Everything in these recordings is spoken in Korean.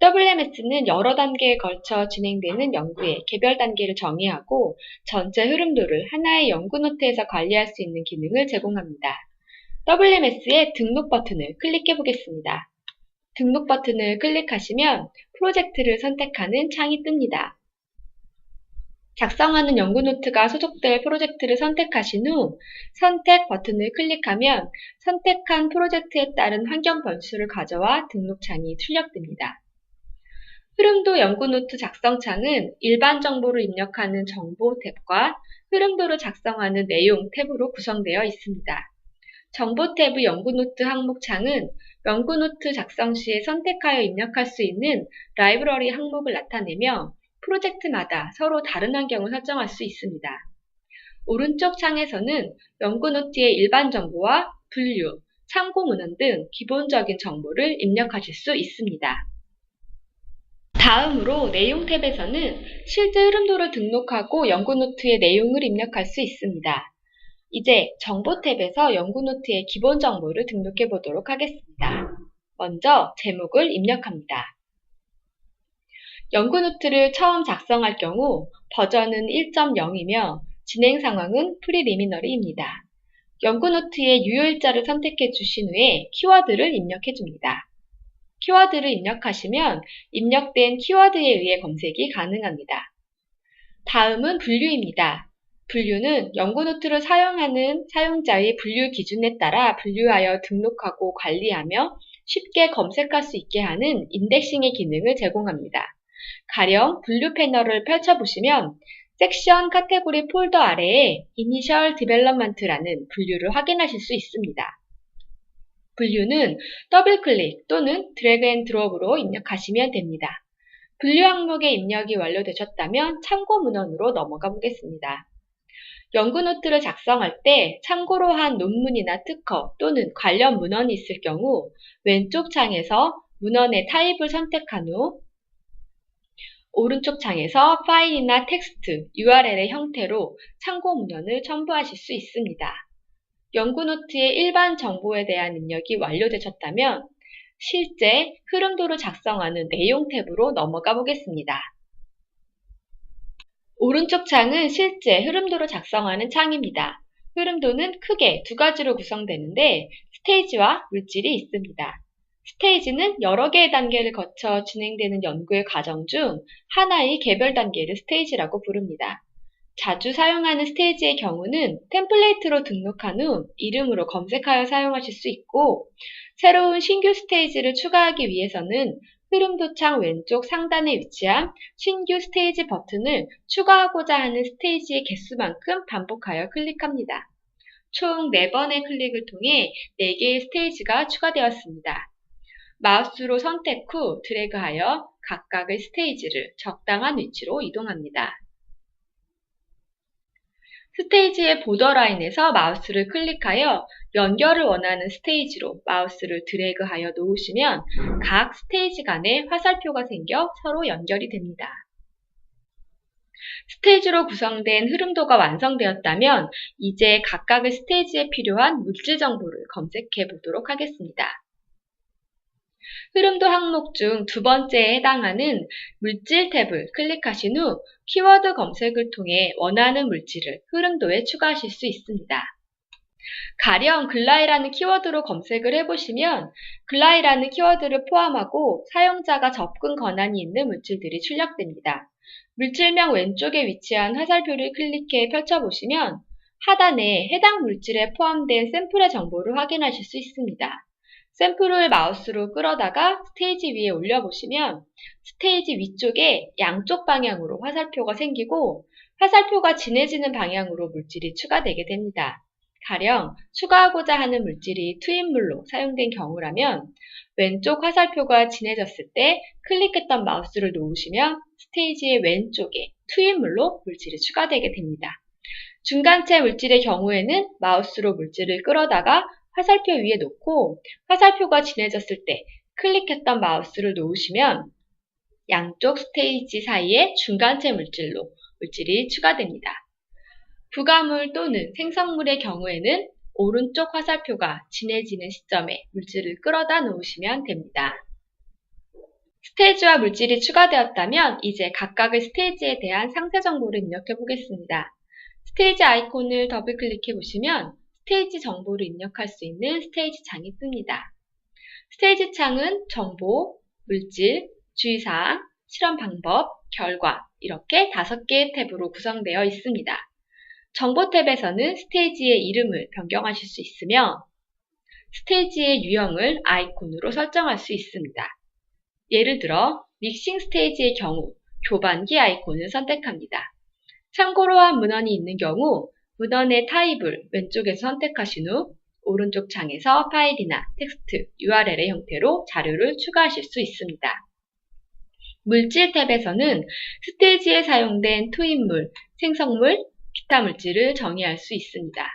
WMS는 여러 단계에 걸쳐 진행되는 연구의 개별 단계를 정의하고 전체 흐름도를 하나의 연구 노트에서 관리할 수 있는 기능을 제공합니다. WMS의 등록 버튼을 클릭해 보겠습니다. 등록 버튼을 클릭하시면 프로젝트를 선택하는 창이 뜹니다. 작성하는 연구 노트가 소속될 프로젝트를 선택하신 후 선택 버튼을 클릭하면 선택한 프로젝트에 따른 환경 변수를 가져와 등록창이 출력됩니다. 흐름도 연구 노트 작성 창은 일반 정보를 입력하는 정보 탭과 흐름도를 작성하는 내용 탭으로 구성되어 있습니다. 정보 탭의 연구 노트 항목 창은 연구 노트 작성 시에 선택하여 입력할 수 있는 라이브러리 항목을 나타내며 프로젝트마다 서로 다른 환경을 설정할 수 있습니다. 오른쪽 창에서는 연구 노트의 일반 정보와 분류, 참고 문헌 등 기본적인 정보를 입력하실 수 있습니다. 다음으로 내용 탭에서는 실제 흐름도를 등록하고 연구 노트의 내용을 입력할 수 있습니다. 이제 정보 탭에서 연구 노트의 기본 정보를 등록해 보도록 하겠습니다. 먼저 제목을 입력합니다. 연구 노트를 처음 작성할 경우 버전은 1.0이며 진행 상황은 프리리미너리입니다. 연구 노트의 유효일자를 선택해 주신 후에 키워드를 입력해 줍니다. 키워드를 입력하시면 입력된 키워드에 의해 검색이 가능합니다. 다음은 분류입니다. 분류는 연구 노트를 사용하는 사용자의 분류 기준에 따라 분류하여 등록하고 관리하며 쉽게 검색할 수 있게 하는 인덱싱의 기능을 제공합니다. 가령 분류 패널을 펼쳐보시면 섹션 카테고리 폴더 아래에 이니셜 디벨롭먼트라는 분류를 확인하실 수 있습니다. 분류는 더블클릭 또는 드래그 앤 드롭으로 입력하시면 됩니다. 분류 항목의 입력이 완료되셨다면 참고 문헌으로 넘어가 보겠습니다. 연구 노트를 작성할 때 참고로 한 논문이나 특허 또는 관련 문헌이 있을 경우 왼쪽 창에서 문헌의 타입을 선택한 후 오른쪽 창에서 파일이나 텍스트, URL의 형태로 참고 문헌을 첨부하실 수 있습니다. 연구 노트의 일반 정보에 대한 입력이 완료되셨다면 실제 흐름도를 작성하는 내용 탭으로 넘어가 보겠습니다. 오른쪽 창은 실제 흐름도를 작성하는 창입니다. 흐름도는 크게 두 가지로 구성되는데 스테이지와 물질이 있습니다. 스테이지는 여러 개의 단계를 거쳐 진행되는 연구의 과정 중 하나의 개별 단계를 스테이지라고 부릅니다. 자주 사용하는 스테이지의 경우는 템플레이트로 등록한 후 이름으로 검색하여 사용하실 수 있고 새로운 신규 스테이지를 추가하기 위해서는 흐름도 창 왼쪽 상단에 위치한 신규 스테이지 버튼을 추가하고자 하는 스테이지의 개수만큼 반복하여 클릭합니다. 총 4번의 클릭을 통해 4개의 스테이지가 추가되었습니다. 마우스로 선택 후 드래그하여 각각의 스테이지를 적당한 위치로 이동합니다. 스테이지의 보더라인에서 마우스를 클릭하여 연결을 원하는 스테이지로 마우스를 드래그하여 놓으시면 각 스테이지 간에 화살표가 생겨 서로 연결이 됩니다. 스테이지로 구성된 흐름도가 완성되었다면 이제 각각의 스테이지에 필요한 물질 정보를 검색해 보도록 하겠습니다. 흐름도 항목 중 두 번째에 해당하는 물질 탭을 클릭하신 후 키워드 검색을 통해 원하는 물질을 흐름도에 추가하실 수 있습니다. 가령 글라이라는 키워드로 검색을 해보시면 글라이라는 키워드를 포함하고 사용자가 접근 권한이 있는 물질들이 출력됩니다. 물질명 왼쪽에 위치한 화살표를 클릭해 펼쳐보시면 하단에 해당 물질에 포함된 샘플의 정보를 확인하실 수 있습니다. 샘플을 마우스로 끌어다가 스테이지 위에 올려보시면 스테이지 위쪽에 양쪽 방향으로 화살표가 생기고 화살표가 진해지는 방향으로 물질이 추가되게 됩니다. 가령 추가하고자 하는 물질이 투입물로 사용된 경우라면 왼쪽 화살표가 진해졌을 때 클릭했던 마우스를 놓으시면 스테이지의 왼쪽에 투입물로 물질이 추가되게 됩니다. 중간체 물질의 경우에는 마우스로 물질을 끌어다가 화살표 위에 놓고 화살표가 진해졌을 때 클릭했던 마우스를 놓으시면 양쪽 스테이지 사이에 중간체 물질로 물질이 추가됩니다. 부가물 또는 생성물의 경우에는 오른쪽 화살표가 진해지는 시점에 물질을 끌어다 놓으시면 됩니다. 스테이지와 물질이 추가되었다면 이제 각각의 스테이지에 대한 상세 정보를 입력해 보겠습니다. 스테이지 아이콘을 더블 클릭해 보시면 스테이지 정보를 입력할 수 있는 스테이지 창이 뜹니다. 스테이지 창은 정보, 물질, 주의사항, 실험 방법, 결과 이렇게 5개의 탭으로 구성되어 있습니다. 정보 탭에서는 스테이지의 이름을 변경하실 수 있으며 스테이지의 유형을 아이콘으로 설정할 수 있습니다. 예를 들어 믹싱 스테이지의 경우 교반기 아이콘을 선택합니다. 참고로 한 문헌이 있는 경우 문헌의 타입을 왼쪽에서 선택하신 후 오른쪽 창에서 파일이나 텍스트, URL의 형태로 자료를 추가하실 수 있습니다. 물질 탭에서는 스테이지에 사용된 투입물, 생성물, 기타 물질을 정의할 수 있습니다.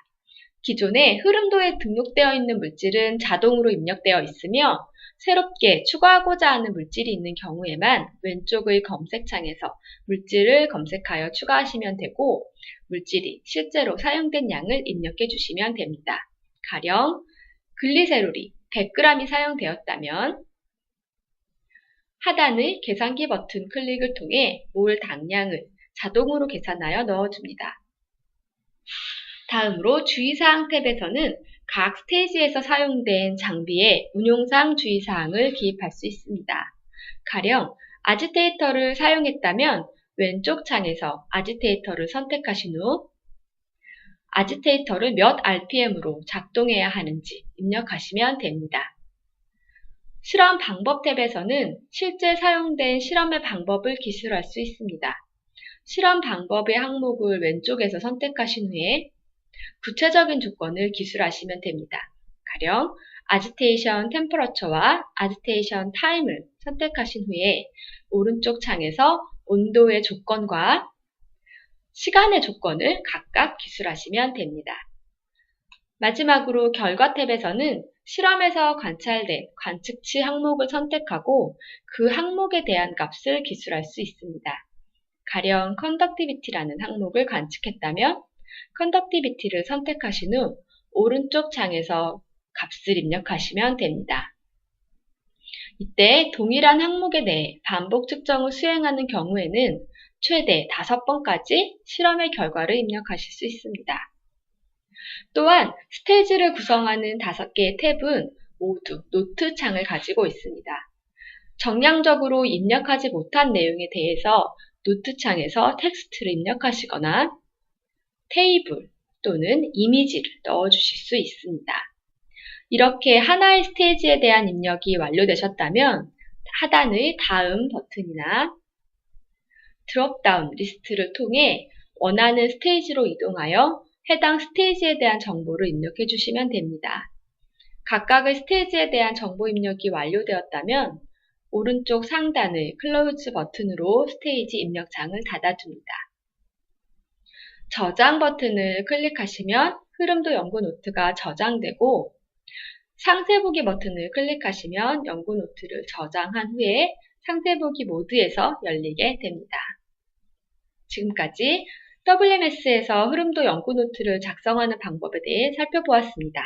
기존에 흐름도에 등록되어 있는 물질은 자동으로 입력되어 있으며 새롭게 추가하고자 하는 물질이 있는 경우에만 왼쪽의 검색창에서 물질을 검색하여 추가하시면 되고 물질이 실제로 사용된 양을 입력해 주시면 됩니다. 가령 글리세롤이 100g이 사용되었다면 하단의 계산기 버튼 클릭을 통해 몰 당량을 자동으로 계산하여 넣어줍니다. 다음으로 주의사항 탭에서는 각 스테이지에서 사용된 장비의 운용상 주의사항을 기입할 수 있습니다. 가령 아지테이터를 사용했다면 왼쪽 창에서 아지테이터를 선택하신 후 아지테이터를 몇 RPM으로 작동해야 하는지 입력하시면 됩니다. 실험 방법 탭에서는 실제 사용된 실험의 방법을 기술할 수 있습니다. 실험 방법의 항목을 왼쪽에서 선택하신 후에 구체적인 조건을 기술하시면 됩니다. 가령 아지테이션 템퍼러처와 아지테이션 타임을 선택하신 후에 오른쪽 창에서 온도의 조건과 시간의 조건을 각각 기술하시면 됩니다. 마지막으로 결과 탭에서는 실험에서 관찰된 관측치 항목을 선택하고 그 항목에 대한 값을 기술할 수 있습니다. 가령 컨덕티비티라는 항목을 관측했다면 컨덕티비티를 선택하신 후 오른쪽 창에서 값을 입력하시면 됩니다. 이때 동일한 항목에 대해 반복 측정을 수행하는 경우에는 최대 5번까지 실험의 결과를 입력하실 수 있습니다. 또한 스테이지를 구성하는 5개의 탭은 모두 노트 창을 가지고 있습니다. 정량적으로 입력하지 못한 내용에 대해서 노트 창에서 텍스트를 입력하시거나 테이블 또는 이미지를 넣어주실 수 있습니다. 이렇게 하나의 스테이지에 대한 입력이 완료되셨다면 하단의 다음 버튼이나 드롭다운 리스트를 통해 원하는 스테이지로 이동하여 해당 스테이지에 대한 정보를 입력해 주시면 됩니다. 각각의 스테이지에 대한 정보 입력이 완료되었다면 오른쪽 상단의 클로즈 버튼으로 스테이지 입력창을 닫아줍니다. 저장 버튼을 클릭하시면 흐름도 연구 노트가 저장되고 상세 보기 버튼을 클릭하시면 연구 노트를 저장한 후에 상세 보기 모드에서 열리게 됩니다. 지금까지 WMS에서 흐름도 연구 노트를 작성하는 방법에 대해 살펴보았습니다.